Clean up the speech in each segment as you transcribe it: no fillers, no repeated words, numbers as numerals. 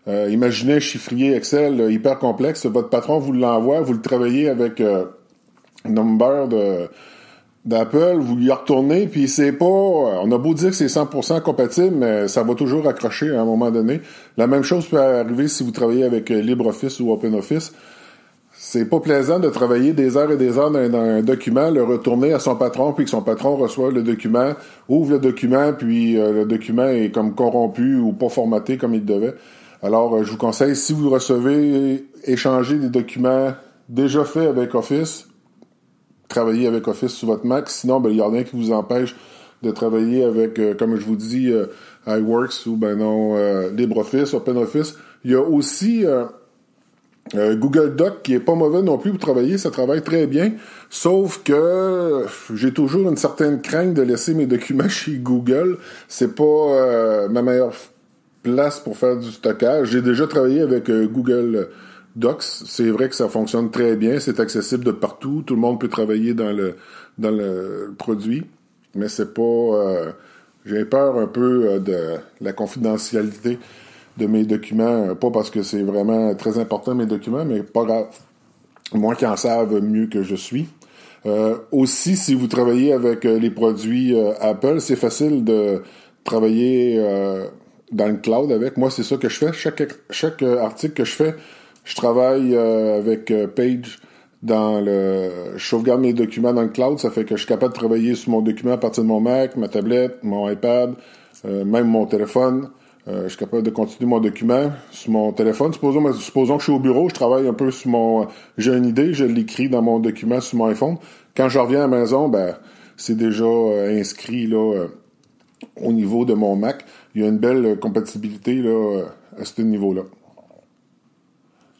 Imaginez un chiffrier Excel hyper complexe, votre patron vous l'envoie, vous le travaillez avec Number d'Apple, vous lui retournez, puis c'est pas... On a beau dire que c'est 100% compatible, mais ça va toujours accrocher à un moment donné. La même chose peut arriver si vous travaillez avec LibreOffice ou OpenOffice. C'est pas plaisant de travailler des heures et des heures dans un document, le retourner à son patron, puis que son patron reçoit le document, ouvre le document, puis le document est comme corrompu ou pas formaté comme il devait. Alors, je vous conseille, si vous recevez, échangez des documents déjà faits avec Office, travaillez avec Office sur votre Mac. Sinon, il n'y a rien qui vous empêche de travailler avec, comme je vous dis, iWorks ou LibreOffice, OpenOffice. Il y a aussi Google Doc qui est pas mauvais non plus pour travailler, ça travaille très bien, sauf que j'ai toujours une certaine crainte de laisser mes documents chez Google. C'est pas ma meilleure place pour faire du stockage. J'ai déjà travaillé avec Google Docs. C'est vrai que ça fonctionne très bien, c'est accessible de partout, tout le monde peut travailler dans le produit, mais c'est pas... j'ai peur un peu de la confidentialité de mes documents, pas parce que c'est vraiment très important mes documents, mais pas grave. Moi qui en savent mieux que je suis. Aussi, si vous travaillez avec les produits Apple, c'est facile de travailler dans le cloud avec. Moi, c'est ça que je fais. Chaque article que je fais, je travaille avec Page je sauvegarde mes documents dans le cloud. Ça fait que je suis capable de travailler sur mon document à partir de mon Mac, ma tablette, mon iPad, même mon téléphone. Je suis capable de continuer mon document sur mon téléphone. Supposons que je suis au bureau, je travaille un peu sur j'ai une idée, je l'écris dans mon document sur mon iPhone. Quand je reviens à la maison, c'est déjà inscrit là au niveau de mon Mac. Il y a une belle compatibilité là à ce niveau-là.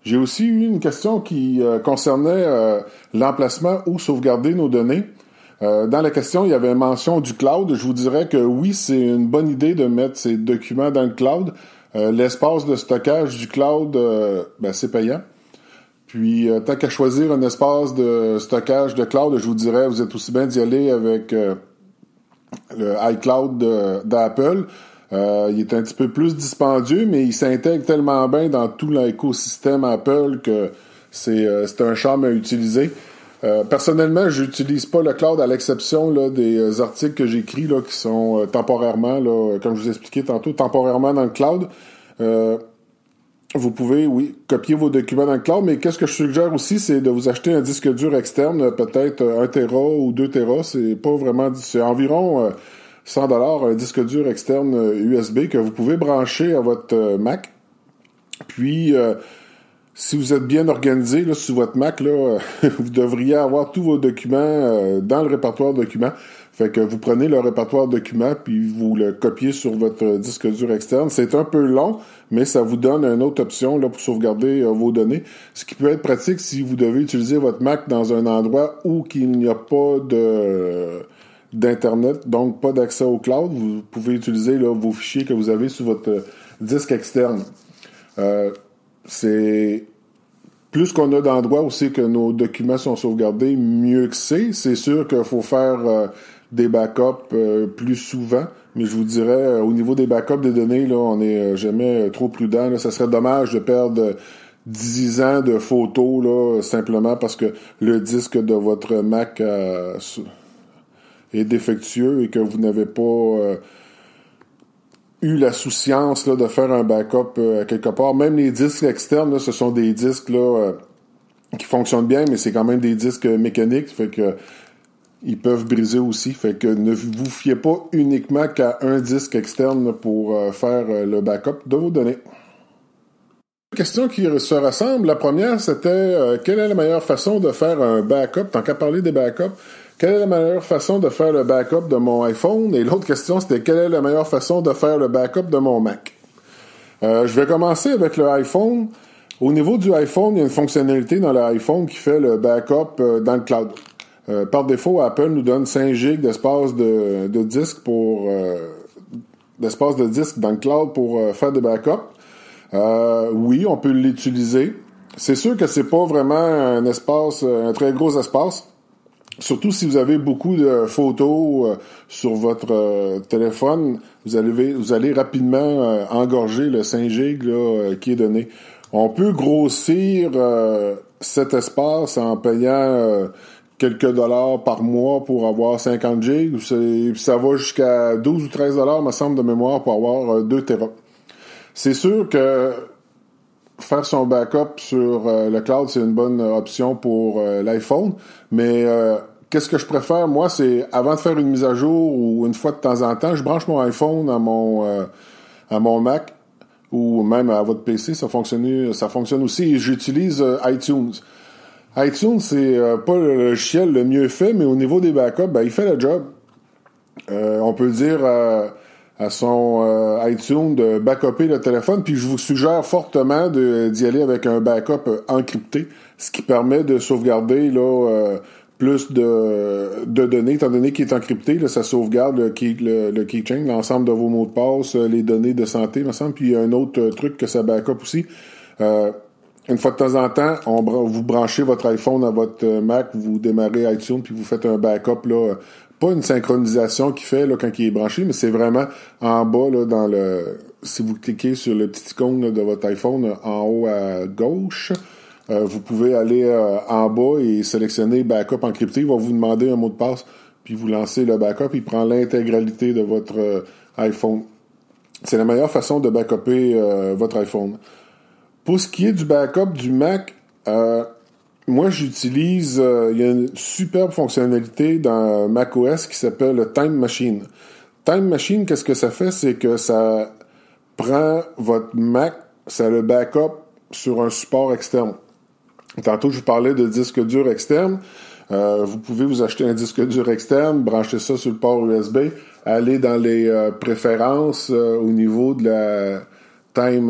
J'ai aussi eu une question qui concernait l'emplacement où sauvegarder nos données. Dans la question, il y avait mention du cloud. Je vous dirais que oui, c'est une bonne idée de mettre ces documents dans le cloud. L'espace de stockage du cloud, c'est payant. Puis, tant qu'à choisir un espace de stockage de cloud, je vous dirais, vous êtes aussi bien d'y aller avec le iCloud d'Apple. Il est un petit peu plus dispendieux, mais il s'intègre tellement bien dans tout l'écosystème Apple que c'est un charme à utiliser. Personnellement, j'utilise pas le cloud à l'exception là, des articles que j'écris là, qui sont temporairement, là, comme je vous expliquais tantôt, temporairement dans le cloud. Vous pouvez, oui, copier vos documents dans le cloud, mais qu'est-ce que je suggère aussi, c'est de vous acheter un disque dur externe, peut-être 1 Tera ou 2 Tera. C'est environ 100$, un disque dur externe USB que vous pouvez brancher à votre Mac. Puis, si vous êtes bien organisé là, sur votre Mac, là, vous devriez avoir tous vos documents dans le répertoire documents. Fait que vous prenez le répertoire documents puis vous le copiez sur votre disque dur externe. C'est un peu long, mais ça vous donne une autre option là, pour sauvegarder vos données. Ce qui peut être pratique si vous devez utiliser votre Mac dans un endroit où il n'y a pas d'Internet, donc pas d'accès au cloud. Vous pouvez utiliser là, vos fichiers que vous avez sur votre disque externe. C'est plus qu'on a d'endroits où c'est que nos documents sont sauvegardés, mieux que c'est. C'est sûr qu'il faut faire des backups plus souvent, mais je vous dirais, au niveau des backups des données, là, on n'est jamais trop prudent. Là. Ça serait dommage de perdre 10 ans de photos là, simplement parce que le disque de votre Mac est défectueux et que vous n'avez pas eu la souciance là, de faire un backup quelque part. Même les disques externes, là, ce sont des disques là, qui fonctionnent bien, mais c'est quand même des disques mécaniques, fait que ils peuvent briser aussi. Fait que ne vous fiez pas uniquement qu'à un disque externe pour faire le backup de vos données. Question qui se ressemble. La première, c'était quelle est la meilleure façon de faire un backup? Tant qu'à parler des backups, quelle est la meilleure façon de faire le backup de mon iPhone? Et l'autre question, c'était quelle est la meilleure façon de faire le backup de mon Mac? Je vais commencer avec le iPhone. Au niveau du iPhone, il y a une fonctionnalité dans l'iPhone qui fait le backup dans le cloud. Par défaut, Apple nous donne 5 GB d'espace de disque d'espace de disque dans le cloud pour faire des backups. Oui, on peut l'utiliser. C'est sûr que c'est pas vraiment un très gros espace. Surtout si vous avez beaucoup de photos sur votre téléphone, vous allez rapidement engorger le 5 GB qui est donné. On peut grossir cet espace en payant quelques dollars par mois pour avoir 50 GB. Ça va jusqu'à 12 ou 13 dollars, me semble, de mémoire pour avoir 2 Tera. C'est sûr que faire son backup sur le cloud, c'est une bonne option pour l'iPhone, mais qu'est-ce que je préfère, moi, c'est avant de faire une mise à jour ou une fois de temps en temps, je branche mon iPhone à mon Mac ou même à votre PC, ça fonctionne aussi, et j'utilise iTunes. iTunes, c'est pas le logiciel le mieux fait, mais au niveau des backups, il fait le job. On peut dire à son iTunes de backuper le téléphone, puis je vous suggère fortement d'y aller avec un backup encrypté, ce qui permet de sauvegarder plus de données, étant donné qu'il est encrypté, là, ça sauvegarde le keychain, l'ensemble de vos mots de passe, les données de santé, me semble, puis il y a un autre truc que ça backup aussi. Une fois de temps en temps, vous branchez votre iPhone à votre Mac, vous démarrez iTunes, puis vous faites un backup, là, pas une synchronisation qu'il fait là, quand il est branché, mais c'est vraiment en bas, là, si vous cliquez sur le petit icône là, de votre iPhone en haut à gauche, vous pouvez aller en bas et sélectionner backup encrypté. Il va vous demander un mot de passe, puis vous lancez le backup, il prend l'intégralité de votre iPhone. C'est la meilleure façon de backuper votre iPhone. Pour ce qui est du backup du Mac, moi j'utilise, il y a une superbe fonctionnalité dans macOS qui s'appelle le Time Machine. Time Machine, qu'est-ce que ça fait? C'est que ça prend votre Mac, ça le backup sur un support externe. Tantôt, je vous parlais de disque dur externe. Vous pouvez vous acheter un disque dur externe, brancher ça sur le port USB, aller dans les préférences au niveau de la Time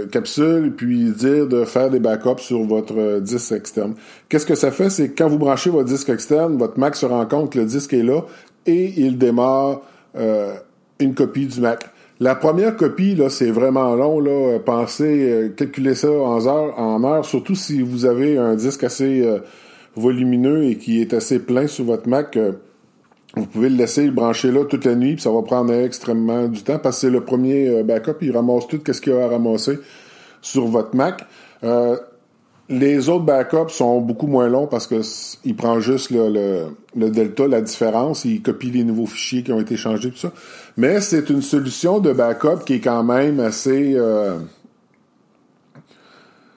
capsule, puis dire de faire des backups sur votre disque externe. Qu'est-ce que ça fait? C'est que quand vous branchez votre disque externe, votre Mac se rend compte que le disque est là et il démarre une copie du Mac. La première copie, là, c'est vraiment long, là. Pensez, calculez ça en heures, surtout si vous avez un disque assez volumineux et qui est assez plein sur votre Mac. Vous pouvez le laisser le brancher là toute la nuit, puis ça va prendre extrêmement du temps, parce que c'est le premier backup, il ramasse tout ce qu'il y a à ramasser sur votre Mac. Les autres backups sont beaucoup moins longs parce que il prend juste le delta, la différence, il copie les nouveaux fichiers qui ont été changés, tout ça. Mais c'est une solution de backup qui est quand même assez...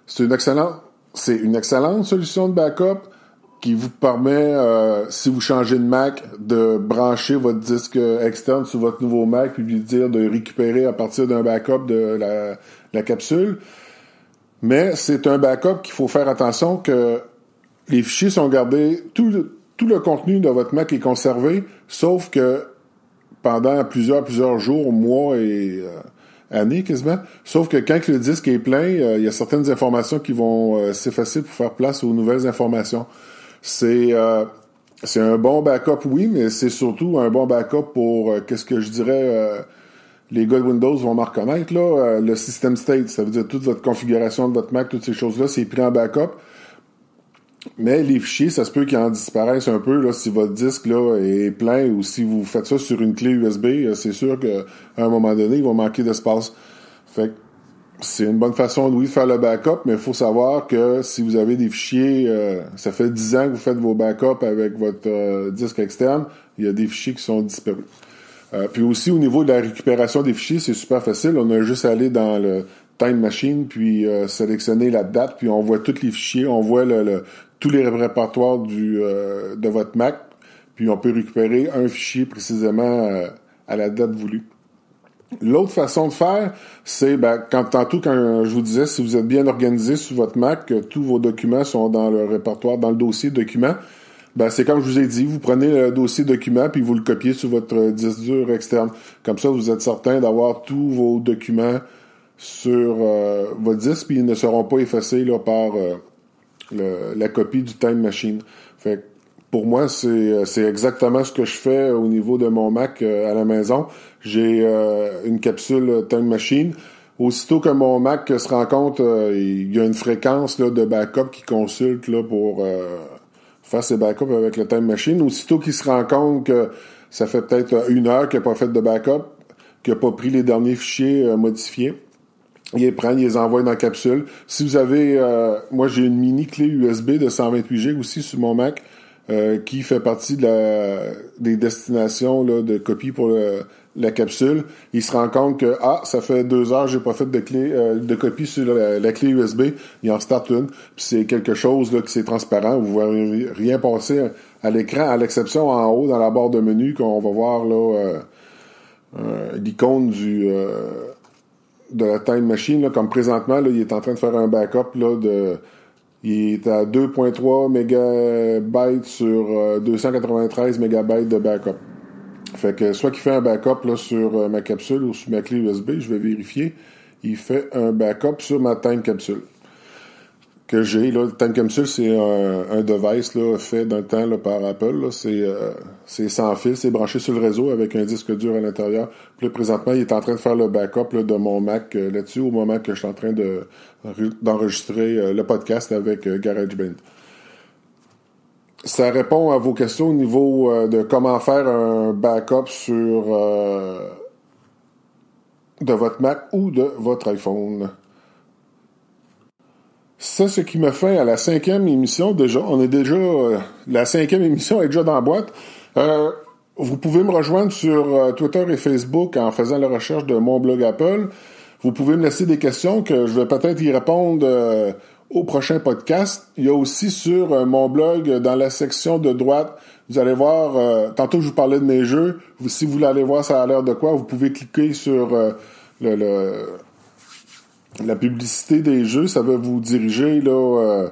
c'est une excellente solution de backup qui vous permet, si vous changez de Mac, de brancher votre disque externe sur votre nouveau Mac, puis lui dire de récupérer à partir d'un backup de la capsule. Mais c'est un backup qu'il faut faire attention que les fichiers sont gardés, tout le contenu de votre Mac est conservé, sauf que pendant plusieurs jours, mois et années quasiment, sauf que quand le disque est plein, il y a certaines informations qui vont s'effacer pour faire place aux nouvelles informations. C'est un bon backup, oui, mais c'est surtout un bon backup pour, qu'est-ce que je dirais... les gars de Windows vont me reconnaître, là, le system state, ça veut dire toute votre configuration de votre Mac, toutes ces choses-là, c'est pris en backup. Mais les fichiers, ça se peut qu'ils en disparaissent un peu, là, si votre disque, là, est plein, ou si vous faites ça sur une clé USB, c'est sûr qu'à un moment donné, il va manquer d'espace. Fait que c'est une bonne façon, oui, de faire le backup, mais il faut savoir que si vous avez des fichiers, ça fait 10 ans que vous faites vos backups avec votre disque externe, il y a des fichiers qui sont disparus. Puis aussi, au niveau de la récupération des fichiers, c'est super facile. On a juste à aller dans le Time Machine, puis sélectionner la date, puis on voit tous les fichiers, on voit tous les répertoires de votre Mac, puis on peut récupérer un fichier précisément à la date voulue. L'autre façon de faire, c'est quand je vous disais, si vous êtes bien organisé sur votre Mac, que tous vos documents sont dans le répertoire, dans le dossier documents, c'est comme je vous ai dit, vous prenez le dossier document puis vous le copiez sur votre disque dur externe. Comme ça, vous êtes certain d'avoir tous vos documents sur votre disque, puis ils ne seront pas effacés là, par la copie du Time Machine. Fait que pour moi, c'est exactement ce que je fais au niveau de mon Mac à la maison. J'ai une capsule Time Machine. Aussitôt que mon Mac se rend compte, il y a une fréquence là, de backup qui consulte là, pour faire ses backups avec le Time Machine. Aussitôt qu'il se rend compte que ça fait peut-être 1 heure qu'il n'a pas fait de backup, qu'il n'a pas pris les derniers fichiers modifiés, ils les prennent, ils les envoient dans la capsule. Si vous avez... moi, j'ai une mini clé USB de 128 GB aussi sur mon Mac qui fait partie des destinations là, de copies pour la capsule. Il se rend compte que ça fait 2 heures j'ai pas fait de copie sur la clé USB. Il en start une. Puis c'est quelque chose là qui c'est transparent. Vous ne voyez rien passer à l'écran, à l'exception en haut dans la barre de menu qu'on va voir là l'icône de la Time Machine, là, comme présentement, là, il est en train de faire un backup là, il est à 2.3 MB sur 293 MB de backup. Fait que soit qu'il fait un backup là, sur ma capsule ou sur ma clé USB, je vais vérifier, il fait un backup sur ma Time Capsule que j'ai. Là, le Time Capsule, c'est un device là, fait dans le temps là, par Apple. Là, c'est sans fil, c'est branché sur le réseau avec un disque dur à l'intérieur. Puis là, présentement, il est en train de faire le backup là, de mon Mac là-dessus au moment que je suis en train d'enregistrer le podcast avec GarageBand. Ça répond à vos questions au niveau de comment faire un backup sur de votre Mac ou de votre iPhone. C'est ce qui me fait à la 5e émission déjà. On est déjà... la 5e émission est déjà dans la boîte. Vous pouvez me rejoindre sur Twitter et Facebook en faisant la recherche de mon blog Apple. Vous pouvez me laisser des questions que je vais peut-être y répondre au prochain podcast. Il y a aussi sur mon blog, dans la section de droite, vous allez voir... tantôt, je vous parlais de mes jeux. Si vous voulez aller voir ça a l'air de quoi, vous pouvez cliquer sur la publicité des jeux, ça va vous diriger là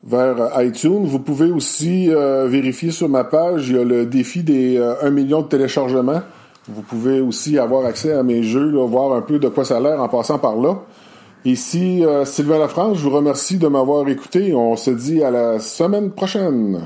vers iTunes. Vous pouvez aussi vérifier sur ma page, il y a le défi des 1 million de téléchargements. Vous pouvez aussi avoir accès à mes jeux, là, voir un peu de quoi ça a l'air en passant par là. Ici, Sylvain Lafrance, je vous remercie de m'avoir écouté. On se dit à la semaine prochaine.